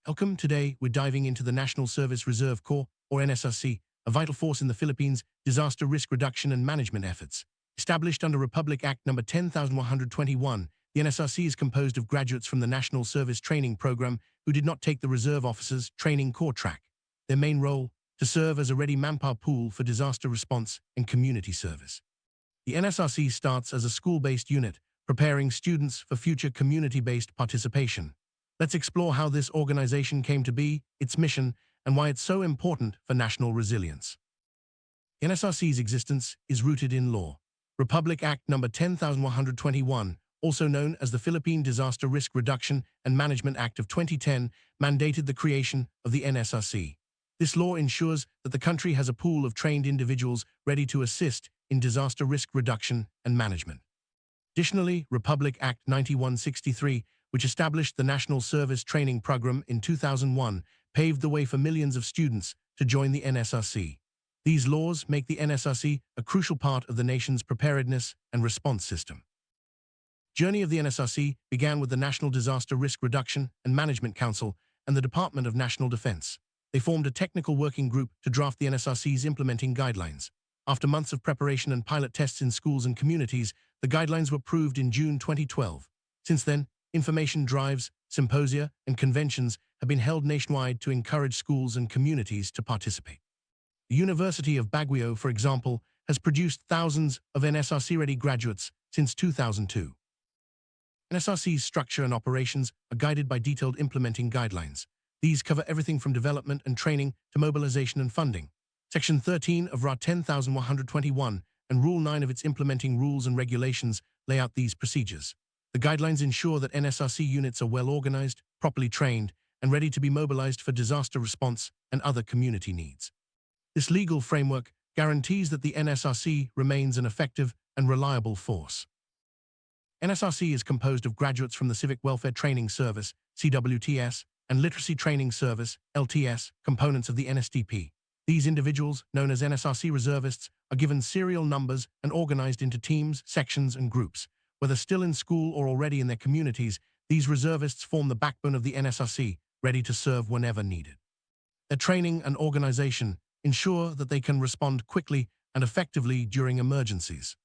Welcome. Today, we're diving into the National Service Reserve Corps, or NSRC, a vital force in the Philippines' disaster risk reduction and management efforts. Established under Republic Act No. 10,121, the NSRC is composed of graduates from the National Service Training Program who did not take the Reserve Officers Training Corps track. Their main role, to serve as a ready manpower pool for disaster response and community service. The NSRC starts as a school-based unit, preparing students for future community-based participation. Let's explore how this organization came to be, its mission, and why it's so important for national resilience. NSRC's existence is rooted in law. Republic Act No. 10,121, also known as the Philippine Disaster Risk Reduction and Management Act of 2010, mandated the creation of the NSRC. This law ensures that the country has a pool of trained individuals ready to assist in disaster risk reduction and management. Additionally, Republic Act 9163, which established the National Service Training Program in 2001, paved the way for millions of students to join the NSRC. These laws make the NSRC a crucial part of the nation's preparedness and response system. The journey of the NSRC began with the National Disaster Risk Reduction and Management Council and the Department of National Defense. They formed a technical working group to draft the NSRC's implementing guidelines. After months of preparation and pilot tests in schools and communities, the guidelines were approved in June 2012. Since then, information drives, symposia, and conventions have been held nationwide to encourage schools and communities to participate. The University of Baguio, for example, has produced thousands of NSRC-ready graduates since 2002. NSRC's structure and operations are guided by detailed implementing guidelines. These cover everything from development and training to mobilization and funding. Section 13 of RA 10,121 and Rule 9 of its implementing rules and regulations lay out these procedures. The guidelines ensure that NSRC units are well organized, properly trained, and ready to be mobilized for disaster response and other community needs. This legal framework guarantees that the NSRC remains an effective and reliable force. NSRC is composed of graduates from the Civic Welfare Training Service, CWTS, and Literacy Training Service, LTS, components of the NSTP. These individuals, known as NSRC reservists, are given serial numbers and organized into teams, sections, and groups. Whether still in school or already in their communities, these reservists form the backbone of the NSRC, ready to serve whenever needed. Their training and organization ensure that they can respond quickly and effectively during emergencies.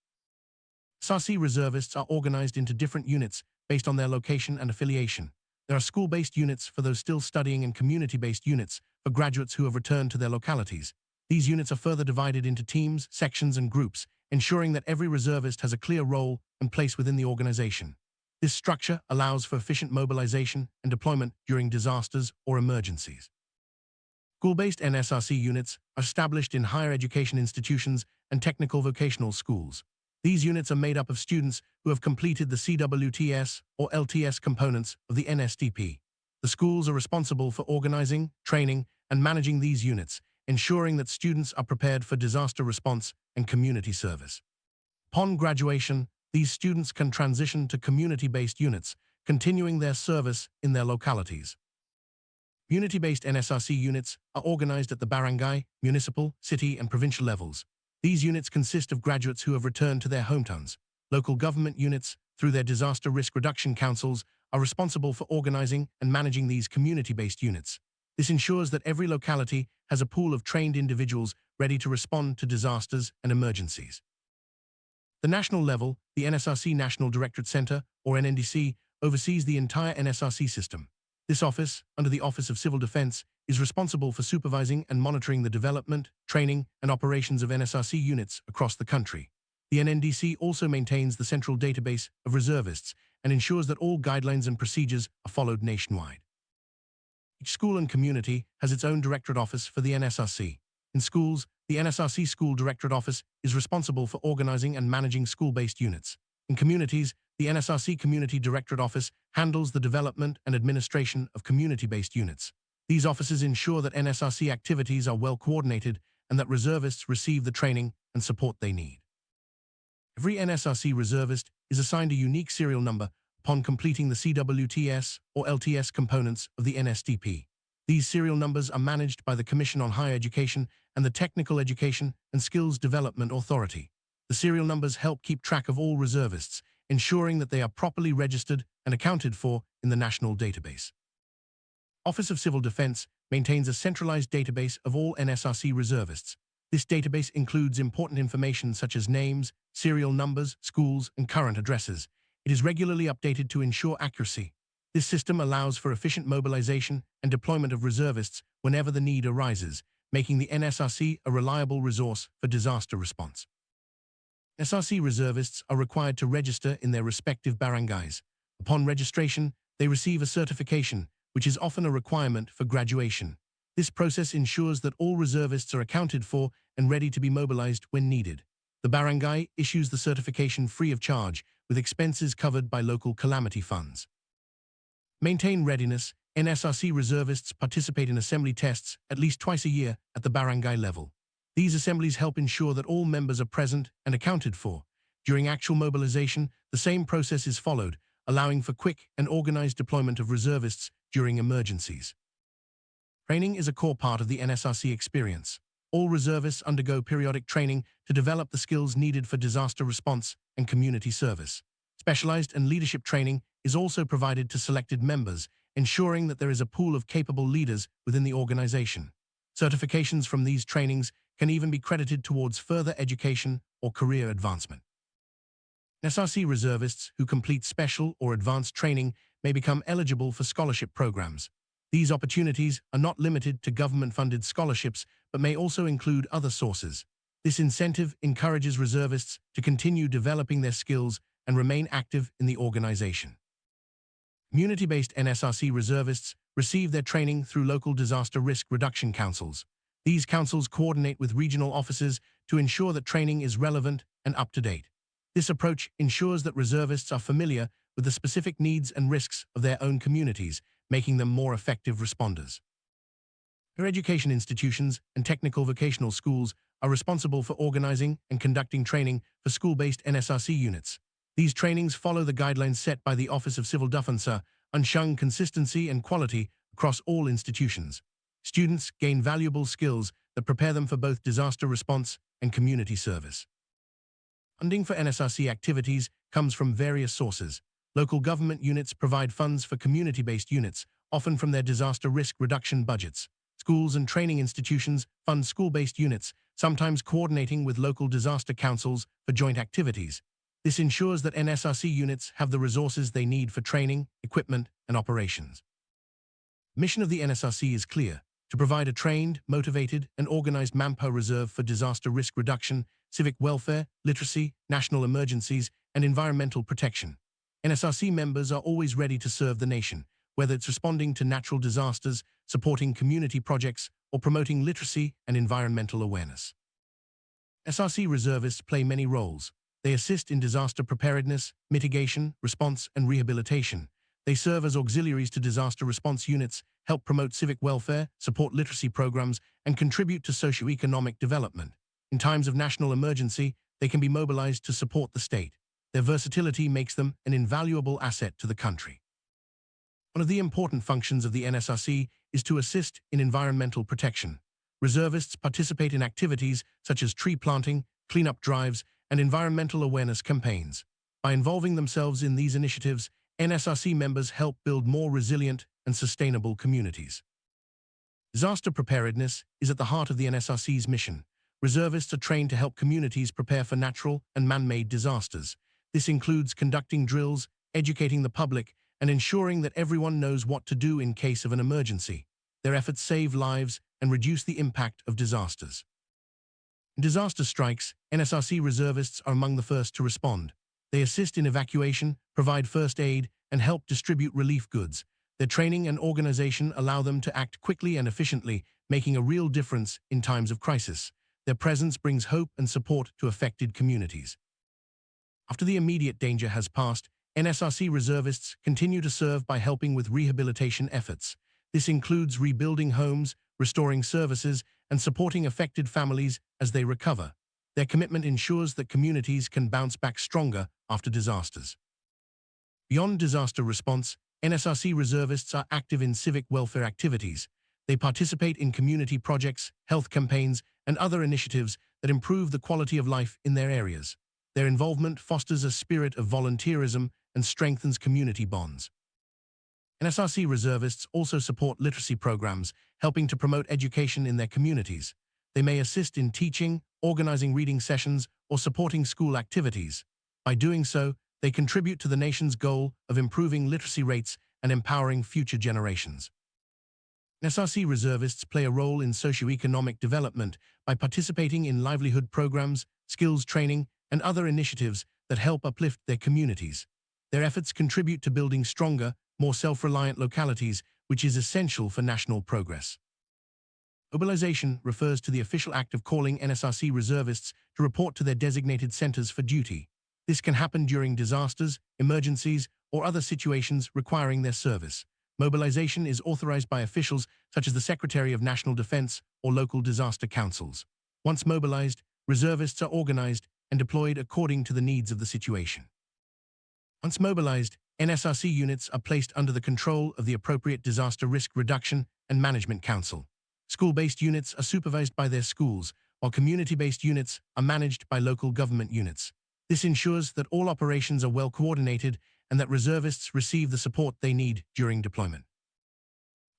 NSRC reservists are organized into different units based on their location and affiliation. There are school-based units for those still studying and community-based units for graduates who have returned to their localities. These units are further divided into teams, sections, and groups, ensuring that every reservist has a clear role and place within the organization. This structure allows for efficient mobilization and deployment during disasters or emergencies. School-based NSRC units are established in higher education institutions and technical vocational schools. These units are made up of students who have completed the CWTS or LTS components of the NSTP. The schools are responsible for organizing, training, and managing these units, ensuring that students are prepared for disaster response and community service. Upon graduation, these students can transition to community-based units, continuing their service in their localities. Community-based NSRC units are organized at the barangay, municipal, city, and provincial levels. These units consist of graduates who have returned to their hometowns. Local government units, through their disaster risk reduction councils, are responsible for organizing and managing these community-based units. This ensures that every locality has a pool of trained individuals ready to respond to disasters and emergencies. At the national level, the NSRC National Directorate Center, or NNDC, oversees the entire NSRC system. This office, under the Office of Civil Defense, is responsible for supervising and monitoring the development, training, and operations of NSRC units across the country. The NNDC also maintains the central database of reservists and ensures that all guidelines and procedures are followed nationwide. Each school and community has its own directorate office for the NSRC. In schools, the NSRC School Directorate Office is responsible for organizing and managing school-based units. In communities, the NSRC Community Directorate Office handles the development and administration of community-based units. These offices ensure that NSRC activities are well coordinated and that reservists receive the training and support they need. Every NSRC reservist is assigned a unique serial number upon completing the CWTS or LTS components of the NSTP. These serial numbers are managed by the Commission on Higher Education and the Technical Education and Skills Development Authority. The serial numbers help keep track of all reservists, ensuring that they are properly registered and accounted for in the national database. Office of Civil Defense maintains a centralized database of all NSRC reservists. This database includes important information such as names, serial numbers, schools, and current addresses. It is regularly updated to ensure accuracy. This system allows for efficient mobilization and deployment of reservists whenever the need arises, making the NSRC a reliable resource for disaster response. NSRC reservists are required to register in their respective barangays. Upon registration, they receive a certification, which is often a requirement for graduation. This process ensures that all reservists are accounted for and ready to be mobilized when needed. The barangay issues the certification free of charge, with expenses covered by local calamity funds. Maintain readiness. NSRC reservists participate in assembly tests at least twice a year at the barangay level. These assemblies help ensure that all members are present and accounted for. During actual mobilization, the same process is followed, allowing for quick and organized deployment of reservists during emergencies. Training is a core part of the NSRC experience. All reservists undergo periodic training to develop the skills needed for disaster response and community service. Specialized and leadership training is also provided to selected members, ensuring that there is a pool of capable leaders within the organization. Certifications from these trainings can even be credited towards further education or career advancement. NSRC reservists who complete special or advanced training may become eligible for scholarship programs. These opportunities are not limited to government-funded scholarships, but may also include other sources. This incentive encourages reservists to continue developing their skills and remain active in the organization. Community-based NSRC reservists receive their training through local disaster risk reduction councils. These councils coordinate with regional offices to ensure that training is relevant and up-to-date. This approach ensures that reservists are familiar with the specific needs and risks of their own communities, making them more effective responders. Higher education institutions and technical vocational schools are responsible for organizing and conducting training for school-based NSRC units. These trainings follow the guidelines set by the Office of Civil Defense, ensuring consistency and quality across all institutions. Students gain valuable skills that prepare them for both disaster response and community service. Funding for NSRC activities comes from various sources. Local government units provide funds for community-based units, often from their disaster risk reduction budgets. Schools and training institutions fund school-based units, sometimes coordinating with local disaster councils for joint activities. This ensures that NSRC units have the resources they need for training, equipment, and operations. The mission of the NSRC is clear: to provide a trained, motivated, and organized manpower reserve for disaster risk reduction, civic welfare, literacy, national emergencies, and environmental protection. NSRC members are always ready to serve the nation, whether it's responding to natural disasters, supporting community projects, or promoting literacy and environmental awareness. NSRC reservists play many roles. They assist in disaster preparedness, mitigation, response, and rehabilitation. They serve as auxiliaries to disaster response units, help promote civic welfare, support literacy programs, and contribute to socio-economic development. In times of national emergency, they can be mobilized to support the state. Their versatility makes them an invaluable asset to the country. One of the important functions of the NSRC is to assist in environmental protection. Reservists participate in activities such as tree planting, cleanup drives, and environmental awareness campaigns. By involving themselves in these initiatives, NSRC members help build more resilient and sustainable communities. Disaster preparedness is at the heart of the NSRC's mission. Reservists are trained to help communities prepare for natural and man-made disasters. This includes conducting drills, educating the public, and ensuring that everyone knows what to do in case of an emergency. Their efforts save lives and reduce the impact of disasters. In disaster strikes, NSRC reservists are among the first to respond. They assist in evacuation, provide first aid, and help distribute relief goods. Their training and organization allow them to act quickly and efficiently, making a real difference in times of crisis. Their presence brings hope and support to affected communities. After the immediate danger has passed, NSRC reservists continue to serve by helping with rehabilitation efforts. This includes rebuilding homes, restoring services, and supporting affected families as they recover. Their commitment ensures that communities can bounce back stronger after disasters. Beyond disaster response, NSRC reservists are active in civic welfare activities. They participate in community projects, health campaigns, and other initiatives that improve the quality of life in their areas. Their involvement fosters a spirit of volunteerism and strengthens community bonds. NSRC reservists also support literacy programs, helping to promote education in their communities. They may assist in teaching, organizing reading sessions, or supporting school activities. By doing so, they contribute to the nation's goal of improving literacy rates and empowering future generations. NSRC reservists play a role in socio-economic development by participating in livelihood programs, skills training, and other initiatives that help uplift their communities. Their efforts contribute to building stronger, more self-reliant localities, which is essential for national progress. Mobilization refers to the official act of calling NSRC reservists to report to their designated centers for duty. This can happen during disasters, emergencies, or other situations requiring their service. Mobilization is authorized by officials such as the Secretary of National Defense or local disaster councils. Once mobilized, reservists are organized and deployed according to the needs of the situation. Once mobilized, NSRC units are placed under the control of the appropriate Disaster Risk Reduction and Management Council. School-based units are supervised by their schools, while community-based units are managed by local government units. This ensures that all operations are well coordinated and that reservists receive the support they need during deployment.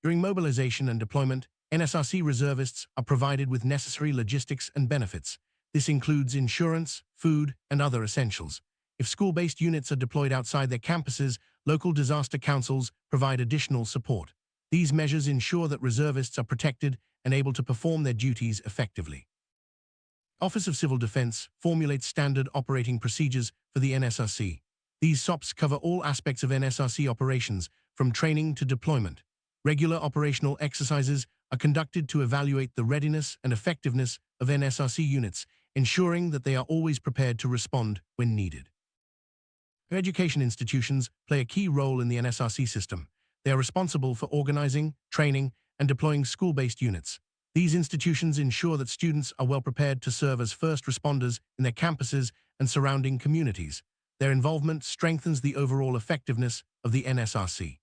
During mobilization and deployment, NSRC reservists are provided with necessary logistics and benefits. This includes insurance, food, and other essentials. If school-based units are deployed outside their campuses, local disaster councils provide additional support. These measures ensure that reservists are protected and able to perform their duties effectively. Office of Civil Defense formulates standard operating procedures for the NSRC. These SOPs cover all aspects of NSRC operations, from training to deployment. Regular operational exercises are conducted to evaluate the readiness and effectiveness of NSRC units, ensuring that they are always prepared to respond when needed. Education institutions play a key role in the NSRC system. They are responsible for organizing, training, and deploying school-based units. These institutions ensure that students are well prepared to serve as first responders in their campuses and surrounding communities. Their involvement strengthens the overall effectiveness of the NSRC.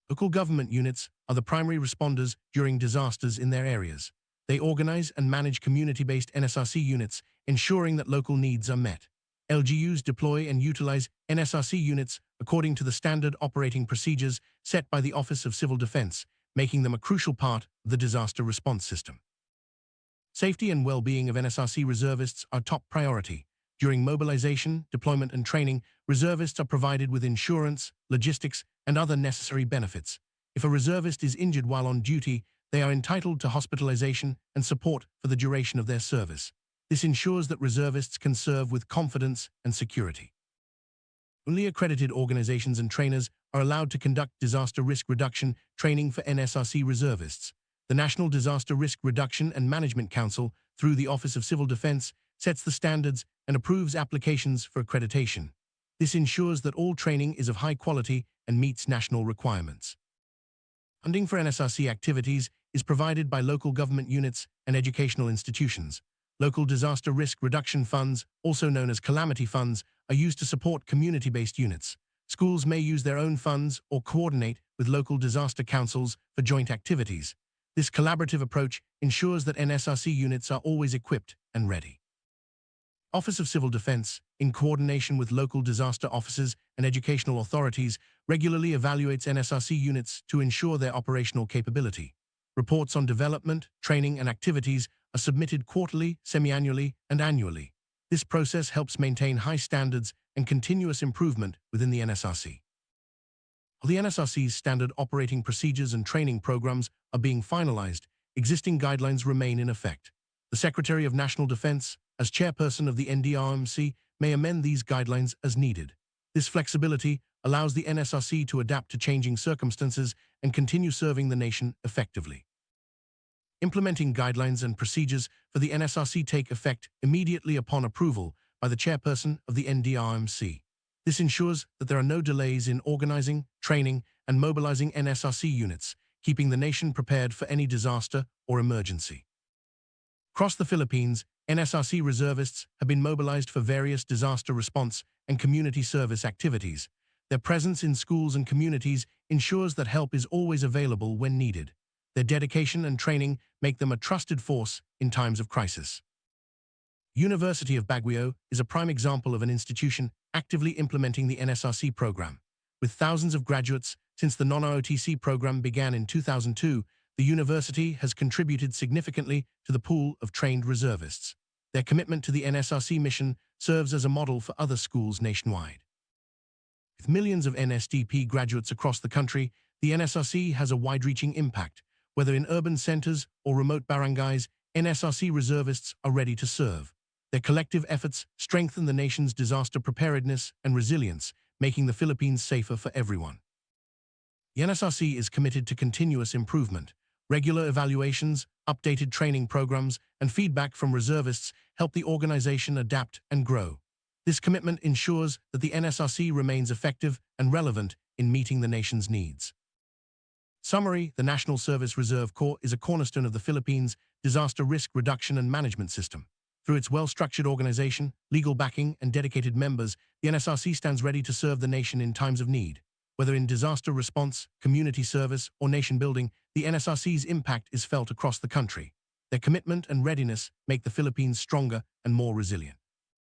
Local government units are the primary responders during disasters in their areas. They organize and manage community-based NSRC units, ensuring that local needs are met. LGUs deploy and utilize NSRC units according to the standard operating procedures set by the Office of Civil Defense, making them a crucial part of the disaster response system. Safety and well-being of NSRC reservists are top priority. During mobilization, deployment, and training, reservists are provided with insurance, logistics, and other necessary benefits. If a reservist is injured while on duty, they are entitled to hospitalization and support for the duration of their service. This ensures that reservists can serve with confidence and security. Only accredited organizations and trainers are allowed to conduct disaster risk reduction training for NSRC reservists. The National Disaster Risk Reduction and Management Council, through the Office of Civil Defense, sets the standards and approves applications for accreditation. This ensures that all training is of high quality and meets national requirements. Funding for NSRC activities is provided by local government units and educational institutions. Local disaster risk reduction funds, also known as calamity funds, are used to support community-based units. Schools may use their own funds or coordinate with local disaster councils for joint activities. This collaborative approach ensures that NSRC units are always equipped and ready. Office of Civil Defense, in coordination with local disaster offices and educational authorities, regularly evaluates NSRC units to ensure their operational capability. Reports on development, training, and activities are submitted quarterly, semi-annually, and annually. This process helps maintain high standards and continuous improvement within the NSRC. While the NSRC's standard operating procedures and training programs are being finalized, existing guidelines remain in effect. The Secretary of National Defense, as chairperson of the NDRMC, may amend these guidelines as needed. This flexibility allows the NSRC to adapt to changing circumstances and continue serving the nation effectively. Implementing guidelines and procedures for the NSRC take effect immediately upon approval by the chairperson of the NDRMC. This ensures that there are no delays in organizing, training, and mobilizing NSRC units, keeping the nation prepared for any disaster or emergency. Across the Philippines, NSRC reservists have been mobilized for various disaster response and community service activities. Their presence in schools and communities ensures that help is always available when needed. Their dedication and training make them a trusted force in times of crisis. University of Baguio is a prime example of an institution actively implementing the NSRC program. With thousands of graduates since the non-ROTC program began in 2002, the university has contributed significantly to the pool of trained reservists. Their commitment to the NSRC mission serves as a model for other schools nationwide. With millions of NSTP graduates across the country, the NSRC has a wide-reaching impact. Whether in urban centers or remote barangays, NSRC reservists are ready to serve. Their collective efforts strengthen the nation's disaster preparedness and resilience, making the Philippines safer for everyone. The NSRC is committed to continuous improvement. Regular evaluations, updated training programs, and feedback from reservists help the organization adapt and grow. This commitment ensures that the NSRC remains effective and relevant in meeting the nation's needs. Summary: the National Service Reserve Corps is a cornerstone of the Philippines' disaster risk reduction and management system. Through its well-structured organization, legal backing, and dedicated members, the NSRC stands ready to serve the nation in times of need. Whether in disaster response, community service, or nation building, the NSRC's impact is felt across the country. Their commitment and readiness make the Philippines stronger and more resilient.